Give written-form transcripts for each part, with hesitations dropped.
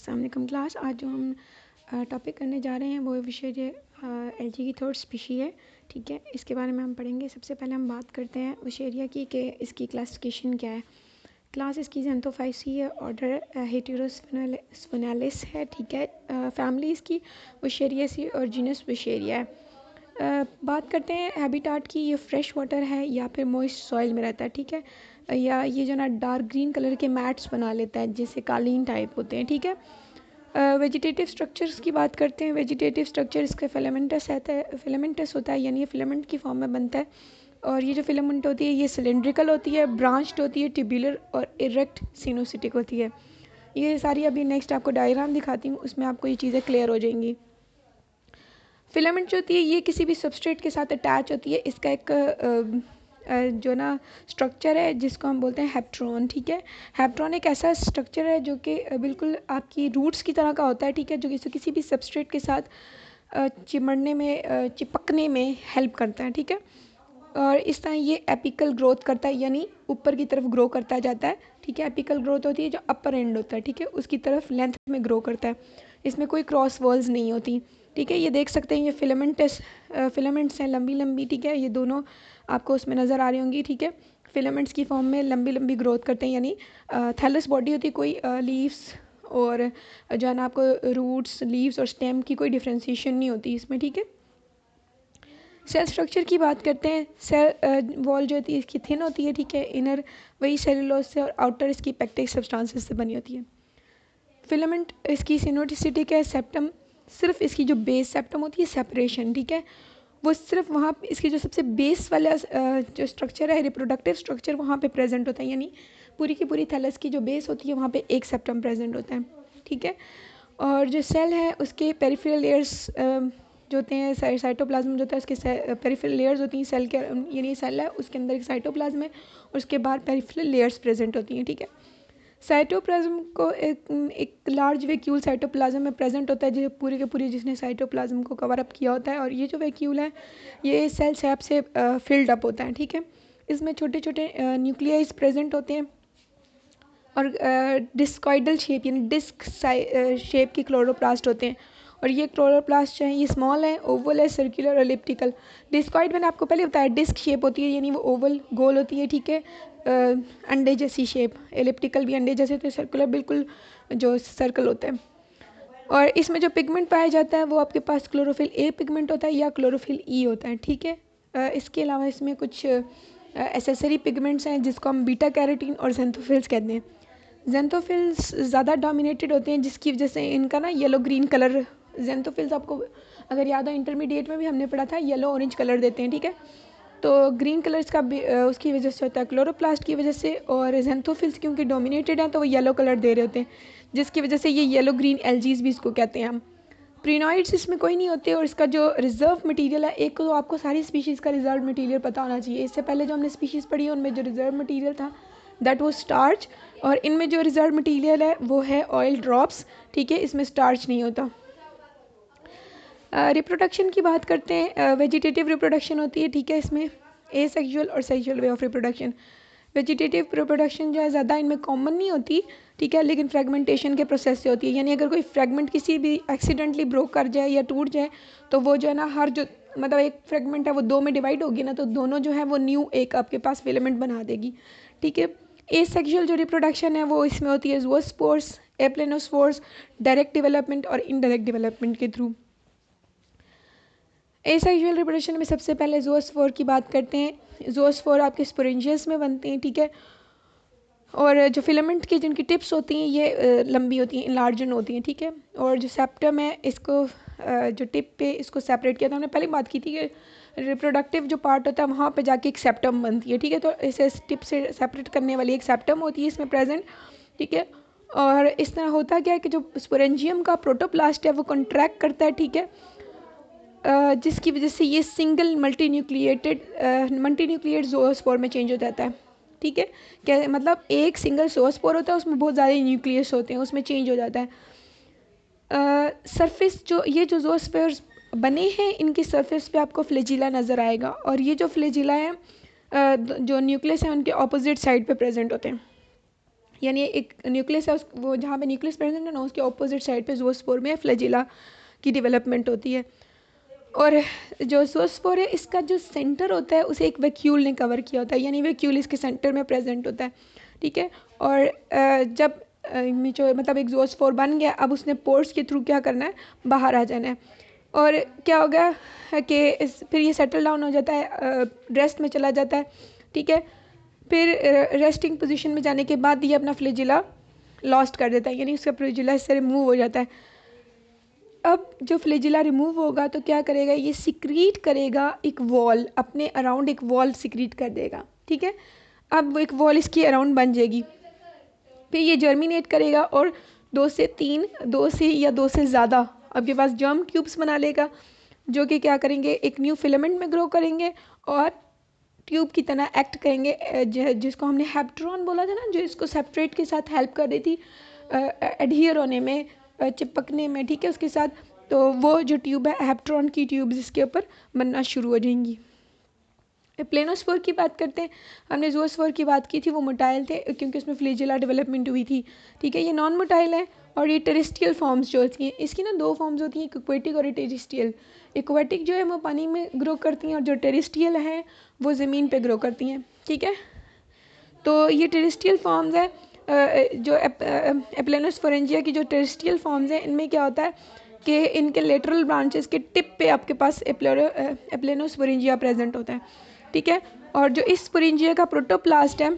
अस्सलाम वालेकुम क्लास। आज जो हम टॉपिक करने जा रहे हैं वो विषय एलगी की थर्ड स्पीशी है। ठीक है, इसके बारे में हम पढ़ेंगे। सबसे पहले हम बात करते हैं विशेरिया की कि इसकी क्लासिफिकेशन क्या है। क्लास इसकी ज़ेंथोफाइसी है, ऑर्डर हेटेरोस्फेनालिस है। ठीक है, फैमिली इसकी विशेरियासी और जीनस विशेरिया है। बात करते हैं हैबिटाट की। ये फ्रेश वाटर है या फिर मॉइस्ट सॉइल में रहता है। ठीक है, या ये जो ना डार्क ग्रीन कलर के मैट्स बना लेता है जिससे कालीन टाइप होते हैं। ठीक है, वेजिटेटिव स्ट्रक्चर्स की बात करते हैं। वेजिटेटिव स्ट्रक्चर इसका फिलामेंटस होता है, यानी ये फिलामेंट की फॉर्म में बनता है। और ये जो फिलामेंट होती है ये सिलेंड्रिकल होती है, ब्रांच्ड होती है, ट्यूबुलर और इरेक्ट सिनोसिटिक होती है। ये सारी अभी नेक्स्ट आपको डायग्राम दिखाती हूँ, उसमें आपको ये चीज़ें क्लियर हो जाएंगी। फिलामेंट जो होती है ये किसी भी सबस्ट्रेट के साथ अटैच होती है। इसका एक जो ना स्ट्रक्चर है जिसको हम बोलते हैं हेप्ट्रॉन। ठीक है, हेप्ट्रॉन एक ऐसा स्ट्रक्चर है जो कि बिल्कुल आपकी रूट्स की तरह का होता है। ठीक है, जो किसी भी सबस्ट्रेट के साथ चिपकने में हेल्प करता है। ठीक है, और इस तरह ये एपिकल ग्रोथ करता है, यानी ऊपर की तरफ ग्रो करता जाता है। ठीक है, एपिकल ग्रोथ होती है जो अपर एंड होता है। ठीक है, उसकी तरफ लेंथ में ग्रो करता है। इसमें कोई क्रॉस वॉल्स नहीं होती। ठीक है, ये देख सकते हैं ये फिलामेंट्स हैं लंबी लंबी। ठीक है, ये दोनों आपको उसमें नज़र आ रही होंगी। ठीक है, फिलामेंट्स की फॉर्म में लंबी लंबी ग्रोथ करते हैं, यानी थैलस बॉडी होती है। कोई लीव्स और जो है ना आपको रूट्स, लीव्स और स्टेम की कोई डिफ्रेंशिएशन नहीं होती इसमें। ठीक है, सेल स्ट्रक्चर की बात करते हैं। सेल वॉल जो होती है इसकी थिन होती है। ठीक है, इनर वही सेलुलोज से और आउटर इसकी पेक्टिक सब्सटेंसेस से बनी होती है। फिलामेंट इसकी सिनोटिसिटिक है। सेप्टम, सिर्फ इसकी जो बेस सेप्टम होती है सेपरेशन, ठीक है, वो सिर्फ वहाँ इसकी जो सबसे बेस वाला जो स्ट्रक्चर है रिप्रोडक्टिव स्ट्रक्चर वहाँ पे प्रेजेंट होता है, यानी पूरी की पूरी थैलस की जो बेस होती है वहाँ पे एक सेप्टम प्रेजेंट होता है। ठीक है, और जो सेल है उसके पेरिफेरल लेयर्स जो होते हैं, साइटोप्लाज्म जो होता है उसके पेरिफेरल लेयर्स होती हैं सेल के, यानी सेल है उसके अंदर एक साइटोप्लाज्म है और उसके बाहर पेरिफेरल लेयर्स प्रेजेंट होती हैं। ठीक है, साइटोप्लाज्म को एक लार्ज वैक्यूल साइटोप्लाज्म में प्रेजेंट होता है जो पूरी के पूरी जिसने साइटोप्लाज्म को कवर अप किया होता है, और ये जो वैक्यूल है ये सेल सैप से फिल्ड अप होता है। ठीक है, इसमें छोटे छोटे न्यूक्लियाइज प्रेजेंट होते हैं और डिस्कॉइडल शेप यानी डिस्क शेप की क्लोरोप्लास्ट होते हैं। और ये क्लोरोप्लास्ट जो है ये स्मॉल है, ओवल है, सर्कुलर और एलिप्टिकल। डिस्कॉइड मैंने आपको पहले बताया डिस्क शेप होती है, यानी वो ओवल गोल होती है। ठीक है, अंडे जैसी शेप। एलिप्टिकल भी अंडे जैसे, तो सर्कुलर बिल्कुल जो सर्कल होता है। और इसमें जो पिगमेंट पाया जाता है वो आपके पास क्लोरोफिल ए पिगमेंट होता है या क्लोरोफिल ई होता है। ठीक है, इसके अलावा इसमें कुछ एसेसरी पिगमेंट्स हैं जिसको हम बीटा कैरोटीन और ज़ेंथोफिल्स कहते हैं। ज़ेंथोफिल्स ज़्यादा डोमिनेटेड होते हैं जिसकी वजह से इनका ना येलो ग्रीन कलर, ज़ेंथोफिल्स आपको अगर याद हो इंटरमीडिएट में भी हमने पढ़ा था येलो ऑरेंज कलर देते हैं। ठीक है, तो ग्रीन कलर इसका उसकी वजह से होता है क्लोरोप्लास्ट की वजह से, और ज़ेंथोफिल्स क्योंकि डोमिनेटेड हैं तो वो येलो कलर दे रहे होते हैं जिसकी वजह से ये येलो ग्रीन एल्जीज भी इसको कहते हैं हम। प्रीनॉइड्स इसमें कोई नहीं होते, और इसका जो रिजर्व मटेरियल है, एक तो आपको सारी स्पीशीज़ का रिजर्व मटेरियल पता होना चाहिए। इससे पहले जो हमने स्पीशीज़ पढ़ी है उनमें जो रिजर्व मटेरियल था दैट वो स्टार्च, और इनमें जो रिजर्व मटेरियल है वो है ऑयल ड्रॉप्स। ठीक है, इसमें स्टार्च नहीं होता। रिप्रोडक्शन की बात करते हैं। वेजिटेटिव रिप्रोडक्शन होती है। ठीक है, इसमें ए सेक्सुअल और sexual way of reproduction. Vegetative reproduction जो है ज़्यादा इनमें कॉमन नहीं होती। ठीक है, लेकिन फ्रेगमेंटेशन के प्रोसेस से होती है, यानी अगर कोई फ्रेगमेंट किसी भी एक्सीडेंटली ब्रोक कर जाए या टूट जाए तो वो जो है ना हर जो मतलब एक फ्रेगमेंट है वो दो में डिवाइड होगी ना, तो दोनों जो है वो न्यू एक आपके पास फिलामेंट बना देगी। ठीक है, ए सेक्सुअल जो रिप्रोडक्शन है वो इसमें होती है ज़ूओस्पोर्स, एप्लेनोस्पोर्स, डायरेक्ट डेवलपमेंट और इनडायरेक्ट डेवलपमेंट के थ्रू। एसेक्सुअल रिप्रोडक्शन में सबसे पहले ज़ूओस्पोर की बात करते हैं। ज़ूओस्पोर आपके स्पोरेंजियस में बनते हैं। ठीक है, और जो फिलामेंट की जिनकी टिप्स होती हैं ये लंबी होती हैं, इनलार्जन होती हैं। ठीक है, और जो सेप्टम है इसको जो टिप पे इसको सेपरेट किया था, हमने पहले बात की थी कि रिप्रोडक्टिव जो पार्ट होता है वहाँ पे जाके एक सेप्टम बनती है। ठीक है, तो इसे टिप से सेपरेट करने वाली एक सेप्टम होती है इसमें प्रेजेंट। ठीक है, और इस तरह होता क्या है कि जो स्पोरेंजियम का प्रोटोप्लास्ट है वो कॉन्ट्रैक्ट करता है। ठीक है, जिसकी वजह से ये सिंगल मल्टीन्यूक्लिएट ज़ूओस्पोर में चेंज हो जाता है। ठीक है, क्या मतलब एक सिंगल ज़ूओस्पोर होता है उसमें बहुत ज़्यादा न्यूक्लियस होते हैं, उसमें चेंज हो जाता है। सरफेस जो ये जो ज़ूओस्पोर्स बने हैं इनकी सरफेस पे आपको फ्लैजिला नज़र आएगा, और ये जो फ्लैजिला है जो न्यूक्लियस है उनके ऑपोजिट साइड पे प्रेजेंट होते हैं। यानी एक न्यूक्लियस है वो जहाँ पे न्यूक्लियस प्रेजेंट है ना उसके ऑपोजिट साइड पे ज़ूओस्पोर में फ्लैजिला की डेवलपमेंट होती है। और जो ज़ूओस्पोर है इसका जो सेंटर होता है उसे एक वैक्यूल ने कवर किया होता है, यानी वैक्यूल इसके सेंटर में प्रेजेंट होता है, ठीक है। और जब जो मतलब एक ज़ूओस्पोर बन गया, अब उसने पोर्स के थ्रू क्या करना है, बाहर आ जाना है। और क्या होगा कि फिर ये सेटल डाउन हो जाता है, रेस्ट में चला जाता है, ठीक है। फिर रेस्टिंग पोजीशन में जाने के बाद ये अपना फ्लैजिला लॉस्ट कर देता है, यानी उसका फ्लैजिला इससे रिमूव हो जाता है। अब जो फ्लैजिला रिमूव होगा तो क्या करेगा, ये सिक्रीट करेगा एक वॉल, अपने अराउंड एक वॉल सिक्रीट कर देगा, ठीक है। अब वो एक वॉल इसकी अराउंड बन जाएगी। फिर ये जर्मिनेट करेगा और 2 से या 2 से ज़्यादा आपके पास जर्म ट्यूब्स बना लेगा, जो कि क्या करेंगे, एक न्यू फिलामेंट में ग्रो करेंगे और ट्यूब की तरह एक्ट करेंगे, जिसको हमने हैप्ट्रॉन बोला था ना, जो इसको सेपरेट के साथ हेल्प कर रही थी एडहियर होने में, चिपकने में, ठीक है, उसके साथ। तो वो जो ट्यूब है हैप्ट्रॉन की ट्यूब इसके ऊपर बनना शुरू हो जाएंगी। प्लेनोस्फोर की बात करते हैं, हमने ज़ूओस्फोर की बात की थी, वो मोटाइल थे क्योंकि उसमें फ्लैजिला डेवलपमेंट हुई थी, ठीक है। ये नॉन मोटाइल है और ये टेरेस्ट्रियल फॉर्म्स जो होती हैं, इसकी ना 2 फॉर्म्स होती हैं, एक्वेटिक और टेरेस्ट्रियल। एक्वेटिक जो है वो पानी में ग्रो करती हैं और जो टेरेस्ट्रियल हैं वो ज़मीन पे ग्रो करती हैं, ठीक है। तो ये टेरेस्ट्रियल फॉर्म्स है, जो एप्लेनोस्फोरेंजिया की जो टेरेस्ट्रियल फॉर्म्स हैं, इनमें क्या होता है कि इनके लेटरल ब्रांचेस के टिप पे आपके पास एप्लेनोस्फोरेंजिया प्रेजेंट होता है, ठीक है। और जो इस स्पोरेंजिया का प्रोटोप्लास्ट है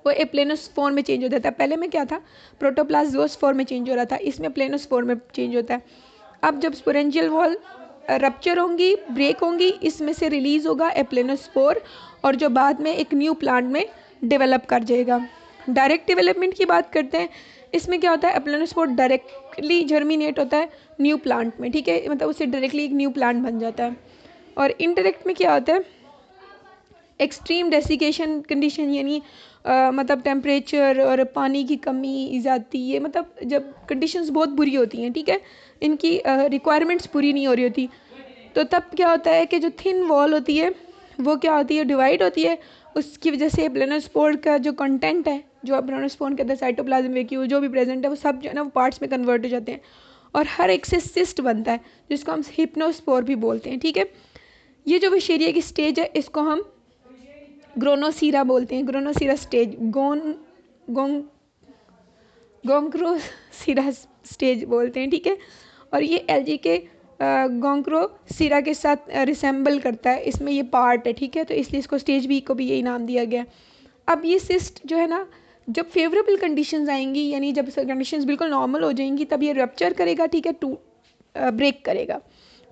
वो एप्लेनोस्फोर में चेंज हो जाता है। पहले में क्या था, प्रोटोप्लास्ट ज़ूओस्फोर में चेंज हो रहा था, इसमें प्लेनोस्फोर में चेंज होता है। अब जब स्पोरेंजियल वॉल रप्चर होंगी, ब्रेक होंगी, इसमें से रिलीज होगा एप्लेनोस्पोर और जो बाद में एक न्यू प्लांट में डेवलप कर जाएगा। डायरेक्ट डेवलपमेंट की बात करते हैं, इसमें क्या होता है, एप्लेनोस्पोर डायरेक्टली जर्मिनेट होता है न्यू प्लांट में, ठीक है, मतलब उससे डायरेक्टली एक न्यू प्लांट बन जाता है। और इनडायरेक्ट में क्या होता है, एक्सट्रीम डेसिकेशन कंडीशन, यानी मतलब टेम्परेचर और पानी की कमी ज़्यादती, ये मतलब जब कंडीशंस बहुत बुरी होती हैं, ठीक है, इनकी रिक्वायरमेंट्स पूरी नहीं हो रही होती, तो तब क्या होता है कि जो थिन वॉल होती है वो क्या होती है, डिवाइड होती है। उसकी वजह से एप्लेनोस्पोर का जो कंटेंट है, जो एप्लेनोस्पोर के अंदर साइटोप्लाज्म वैक्यूल जो भी प्रेजेंट है, वो सब जो है ना वो पार्ट्स में कन्वर्ट हो जाते हैं और हर एक से सिस्ट बनता है, जिसको हम हिप्नोस्पोर भी बोलते हैं, ठीक है। ये जो विशेरिया की स्टेज है इसको हम ग्रोनोसीरा बोलते हैं, ग्रोनोसीरा स्टेज, गोंक्रोसीरा स्टेज बोलते हैं, ठीक है। और ये एलजी के गोंक्रोसीरा के साथ रिसेंबल करता है, इसमें ये पार्ट है, ठीक है, तो इसलिए इसको स्टेज बी को भी यही नाम दिया गया। अब ये सिस्ट जो है ना, जब फेवरेबल कंडीशंस आएंगी, यानी जब कंडीशंस बिल्कुल नॉर्मल हो जाएंगी, तब ये रप्चर करेगा, ठीक है, ब्रेक करेगा,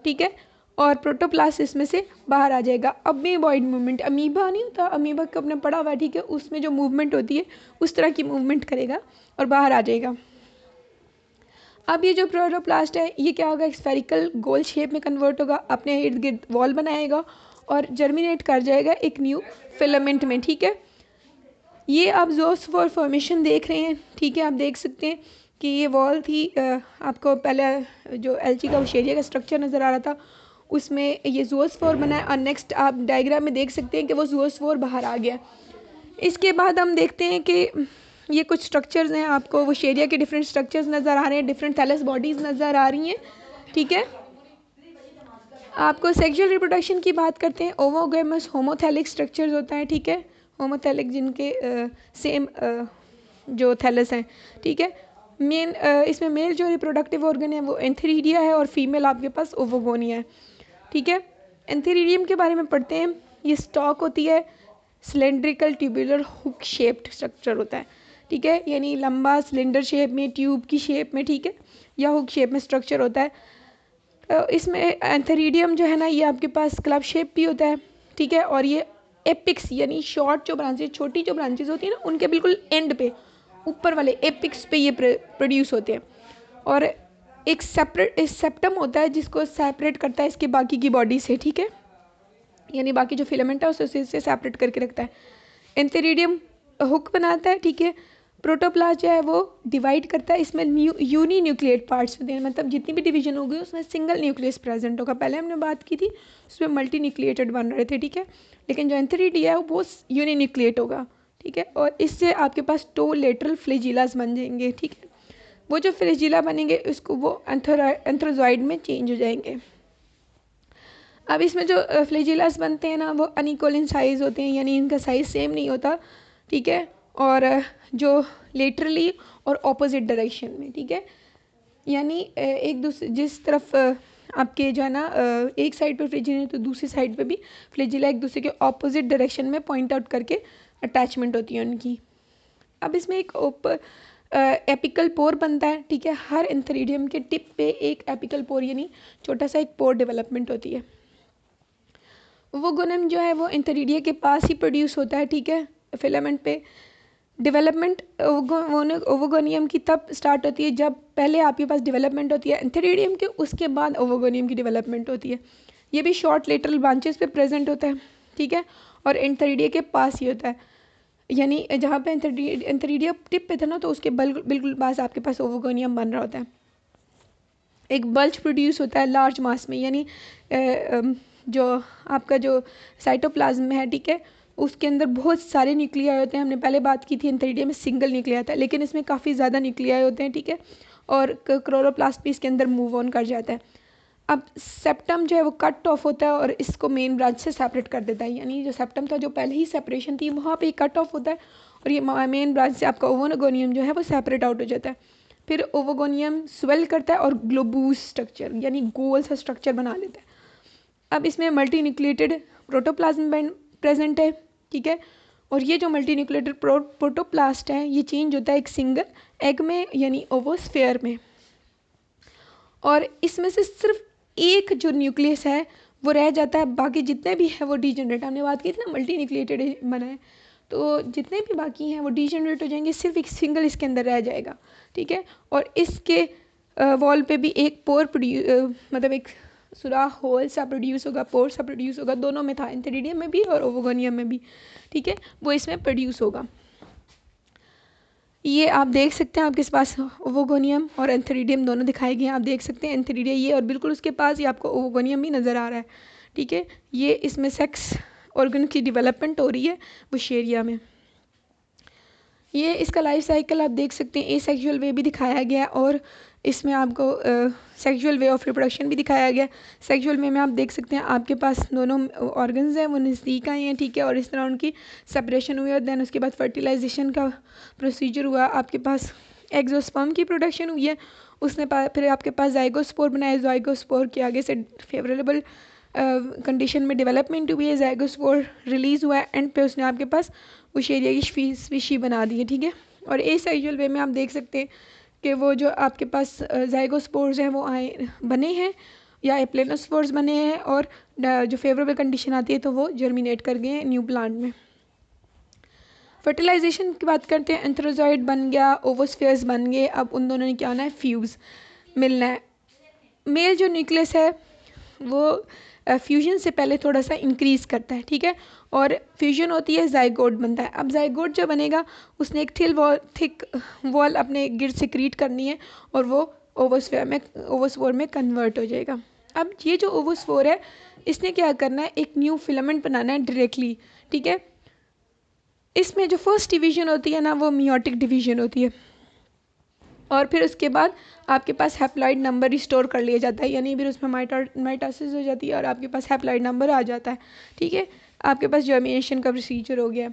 ठीक है, और प्रोटोप्लास्ट इसमें से बाहर आ जाएगा। अमीबॉइड मूवमेंट, अमीबा नहीं होता, अमीबा को अपने पढ़ा हुआ है, ठीक है, उसमें जो मूवमेंट होती है उस तरह की मूवमेंट करेगा और बाहर आ जाएगा। अब ये जो प्रोटोप्लास्ट है ये क्या होगा, स्फेरिकल गोल शेप में कन्वर्ट होगा, अपने इर्द गिर्द वॉल बनाएगा और जर्मिनेट कर जाएगा एक न्यू फिलामेंट में, ठीक है। ये आप ज़ूओस्पोर फॉर्मेशन देख रहे हैं, ठीक है, आप देख सकते हैं कि ये वॉल थी, आपको पहले जो एलजी का विशेरिया का स्ट्रक्चर नज़र आ रहा था, उसमें ये ज़ूओस्पोर बना है और नेक्स्ट आप डायग्राम में देख सकते हैं कि वो ज़ूओस्पोर बाहर आ गया। इसके बाद हम देखते हैं कि ये कुछ स्ट्रक्चर्स हैं, आपको विशेरिया के डिफरेंट स्ट्रक्चर्स नज़र आ रहे हैं, डिफरेंट थैलस बॉडीज़ नज़र आ रही हैं, ठीक है। आपको सेक्सुअल रिप्रोडक्शन की बात करते हैं, ओवोगैमस होमोथैलिक स्ट्रक्चर्स होता है, ठीक है, होमोथैलिक जिनके सेम जो थैलस हैं, ठीक है। मेन इसमें मेल जो रिप्रोडक्टिव ऑर्गन है वो एंथेरिडिया है और फीमेल आपके पास ओवोगोनिया है, ठीक है। एंथेरिडियम के बारे में पढ़ते हैं, ये स्टॉक होती है, cylindrical tubular hook shaped structure होता है, ठीक है, यानी लंबा सिलेंडर शेप में, ट्यूब की शेप में, ठीक है, या हुक शेप में स्ट्रक्चर होता है। इसमें एंथेरिडियम जो है ना ये आपके पास क्लब शेप भी होता है, ठीक है, और ये एपिक्स यानी शॉर्ट जो ब्रांचेज, छोटी जो ब्रांचेज होती है ना, उनके बिल्कुल एंड पे, ऊपर वाले एपिक्स पे ये प्रोड्यूस होते हैं। और एक सेप्टम होता है जिसको सेपरेट करता है इसके बाकी की बॉडी से, ठीक है, यानी बाकी जो फिलामेंट है उसे इससे सेपरेट करके रखता है। एंथेरिडियम हुक बनाता है, ठीक है। प्रोटोप्लास्ट जो है वो डिवाइड करता है, इसमें यूनी न्यूक्लिएट पार्ट्स होते हैं, मतलब जितनी भी डिवीजन होगी उसमें सिंगल न्यूक्लियस प्रेजेंट होगा। पहले हमने बात की थी उसमें मल्टी न्यूक्लिएटेड बन रहे थे, ठीक है, लेकिन जो एंथेरिडिया है वो यूनी न्यूक्लिएट होगा, ठीक है। और इससे आपके पास 2 लेटरल फ्लैजिलास बन जाएंगे, ठीक है। वो जो फ्लैजिला बनेंगे उसको वो एंथ्रोजॉइड में चेंज हो जाएंगे। अब इसमें जो फ्लैजिलास बनते हैं ना वो अनइक्वल इन साइज होते हैं, यानी इनका साइज सेम नहीं होता, ठीक है। और जो लेटरली और ऑपोजिट डायरेक्शन में, ठीक है, यानी एक दूसरे जिस तरफ आपके जो है ना एक साइड पर फ्लैजिला है तो दूसरी साइड पे भी फ्लैजिला एक दूसरे के ऑपोजिट डायरेक्शन में पॉइंट आउट करके अटैचमेंट होती है उनकी। अब इसमें एक एपिकल पोर बनता है, ठीक है। हर एंथेरिडियम के टिप पे एक एपिकल पोर यानी छोटा सा एक पोर डेवलपमेंट होती है। ओवोगोनियम जो है वो एंथेरिडिया के पास ही प्रोड्यूस होता है, ठीक है, फिलामेंट पे। डेवलपमेंट ओवोगोनियम की तब स्टार्ट होती है जब पहले आपके पास डेवलपमेंट होती है एंथेरिडियम के, उसके बाद ओवोगोनियम की डेवलपमेंट होती है। ये भी शॉर्ट लेटरल ब्रांचेस पे प्रेजेंट होता है, ठीक है, और एंथेरिडिया के पास ही होता है, यानी जहाँ पे एंथेरिडिया टिप पे था ना तो उसके बिल्कुल पास आपके पास ओवोगोनियम बन रहा होता है। एक बल्ज प्रोड्यूस होता है लार्ज मास में, यानी जो आपका जो साइटोप्लाज्म है, ठीक है, उसके अंदर बहुत सारे न्यूक्लियाई होते हैं। हमने पहले बात की थी एंथेरिडिया में सिंगल न्यूक्लियाई था, लेकिन इसमें काफ़ी ज़्यादा न्यूक्लियाई होते हैं, ठीक है, और क्लोरोप्लास्ट भी इसके अंदर मूव ऑन कर जाता है। अब सेप्टम जो है वो कट ऑफ होता है और इसको मेन ब्रांच से सेपरेट कर देता है, यानी जो सेप्टम था जो पहले ही सेपरेशन थी वहाँ पे कट ऑफ होता है और ये मेन ब्रांच से आपका ओवोगोनियम जो है वो सेपरेट आउट हो जाता है। फिर ओवोगोनियम स्वेल करता है और ग्लोबूस स्ट्रक्चर यानी गोल सा स्ट्रक्चर बना लेता है। अब इसमें मल्टी न्यूक्लिएटेड प्रोटोप्लाज्म प्रेजेंट है, ठीक है, और ये जो मल्टी न्यूक्लिएटेड प्रोटोप्लास्ट है ये चेंज होता है एक सिंगल एग में यानी ओवोस्फेयर में, और इसमें से सिर्फ एक जो न्यूक्लियस है वो रह जाता है, बाकी जितने भी है वो डीजेनरेट। हमने बात की थी ना मल्टी न्यूक्लिएटेड बना है, तो जितने भी बाकी हैं वो डीजेनरेट हो जाएंगे, सिर्फ एक सिंगल इसके अंदर रह जाएगा, ठीक है। और इसके वॉल पे भी एक पोर मतलब एक सुराख होल सा प्रोड्यूस होगा, पोर सा प्रोड्यूस होगा, दोनों में था, एंथेरिडियम में भी और ओवोगोनियम में भी, ठीक है, वो इसमें प्रोड्यूस होगा। ये आप देख सकते हैं आपके पास ओवोगोनियम और एंथेरिडियम दोनों दिखाए गए हैं, आप देख सकते हैं एंथेरिडिया ये और बिल्कुल उसके पास ही आपको ओवोगोनियम भी नज़र आ रहा है, ठीक है। ये इसमें सेक्स ऑर्गन की डेवलपमेंट हो रही है वुशेरिया में। ये इसका लाइफ साइकिल आप देख सकते हैं, एसेक्सुअल वे भी दिखाया गया है और इसमें आपको सेक्सुअल वे ऑफ रिप्रोडक्शन भी दिखाया गया। सेक्सुअल वे में आप देख सकते हैं आपके पास दोनों ऑर्गन्स हैं वो नज़दीक आए हैं, ठीक है, और इस तरह उनकी सेपरेशन हुई और देन उसके बाद फर्टिलाइजेशन का प्रोसीजर हुआ, आपके पास एक्सोस्पर्म की प्रोडक्शन हुई है, उसने फिर आपके पास जाइगोस्पोर बनाया, जाइगोस्पोर के आगे से फेवरेबल कंडीशन में डेवलपमेंट हुई है, जाइगोस्पोर रिलीज़ हुआ है, एंड पे उसने आपके पास वुशेरिया की स्पीशी बना दी है, ठीक है। और एसेक्सुअल वे में आप देख सकते हैं कि वो जो आपके पास जाइगोस्पोर्स हैं वो आए बने हैं या एप्लेनोस्पोर्स बने हैं, और जो फेवरेबल कंडीशन आती है तो वो जर्मिनेट कर गए हैं न्यू प्लांट में। फर्टिलाइजेशन की बात करते हैं, एंथ्रोजॉइड बन गया, ओवोस्फेयर्स बन गए, अब उन दोनों ने क्या होना है, फ्यूज़ मिलना है। मेल जो न्यूक्लियस है वो फ्यूजन से पहले थोड़ा सा इंक्रीज़ करता है, ठीक है, और फ्यूजन होती है जाइगोट बनता है। अब जाइगोट जो बनेगा उसने एक थिक वॉल अपने गिर्द सिक्रीट करनी है और वो ओवोस्पोर में कन्वर्ट हो जाएगा। अब ये जो ओवोस्पोर है इसने क्या करना है, एक न्यू फिलामेंट बनाना है डायरेक्टली, ठीक है। इसमें जो फर्स्ट डिवीजन होती है ना वो मियोटिक डिवीजन होती है, और फिर उसके बाद आपके पास हैप्लॉइड नंबर रिस्टोर कर लिया जाता है, यानी फिर उसमें माइटोसिस हो जाती है और आपके पास हैप्लॉइड नंबर आ जाता है, ठीक है, आपके पास जर्मिनेशन का प्रोसीजर हो गया।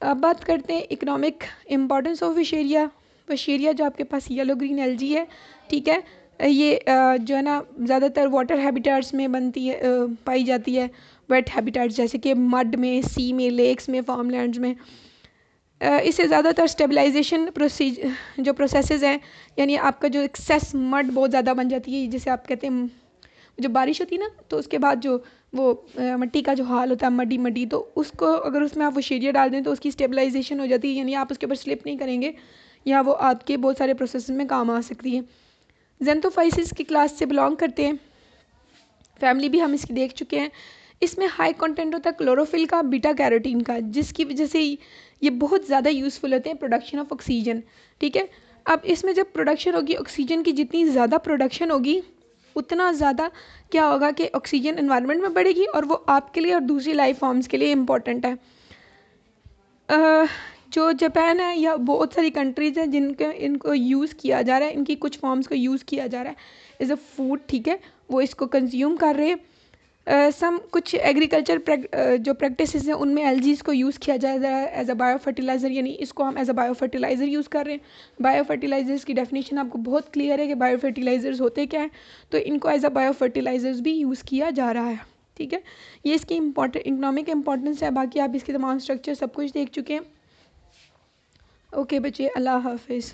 अब बात करते हैं इकोनॉमिक इम्पॉर्टेंस ऑफ वुशेरिया। वुशेरिया जो आपके पास येलो ग्रीन एल्गी है, ठीक है, ये जो है ना ज़्यादातर वाटर हैबिटेट्स में बनती है, पाई जाती है, वेट हैबिटेट्स जैसे कि मड में, सी में, लेक्स में, फार्मलैंड्स में। इससे ज़्यादातर स्टेबलाइजेशन जो प्रोसेसेस हैं, यानी आपका जो एक्सेस मड बहुत ज़्यादा बन जाती है, जैसे आप कहते हैं जब बारिश होती है ना तो उसके बाद जो वो मिट्टी का जो हाल होता है मडी मडी, तो उसको अगर उसमें आप वुशेरिया डाल दें तो उसकी स्टेबलाइजेशन हो जाती है, यानी आप उसके ऊपर स्लिप नहीं करेंगे या वो आपके बहुत सारे प्रोसेस में काम आ सकती है। जेंथोफाइसिस की क्लास से बिलोंग करते हैं, फैमिली भी हम इसकी देख चुके हैं। इसमें हाई कंटेंट होता है क्लोरोफिल का, बीटा कैरोटीन का, जिसकी वजह से ये बहुत ज़्यादा यूज़फुल होते हैं प्रोडक्शन ऑफ ऑक्सीजन, ठीक है। अब इसमें जब प्रोडक्शन होगी ऑक्सीजन की, जितनी ज़्यादा प्रोडक्शन होगी उतना ज़्यादा क्या होगा कि ऑक्सीजन एनवायरनमेंट में बढ़ेगी और वो आपके लिए और दूसरी लाइफ फॉर्म्स के लिए इम्पॉर्टेंट है। जो जापान है या बहुत सारी कंट्रीज़ हैं जिनके इनको यूज़ किया जा रहा है, इनकी कुछ फॉर्म्स को यूज़ किया जा रहा है एज अ फूड, ठीक है, वो इसको कंज्यूम कर रहे हैं। सम कुछ एग्रीकल्चर जो प्रैक्टिसेस हैं उनमें एलजीज को यूज़ किया जा रहा है एज अ बायो फर्टिलाइज़र, यानी इसको हम as a bio fertilizer use कर रहे हैं। बायो फर्टिलाइजर्स की डेफिनेशन आपको बहुत क्लियर है कि बायो फर्टिलाइजर्स होते क्या हैं, तो इनको एज अ बायो फर्टिलाइजर्स भी यूज़ किया जा रहा है, ठीक है। ये इसकी इकोनॉमिक इंपॉर्टेंस है, बाकी आप इसके तमाम स्ट्रक्चर सब कुछ देख चुके हैं। ओके बच्चे, अल्लाह हाफिज़।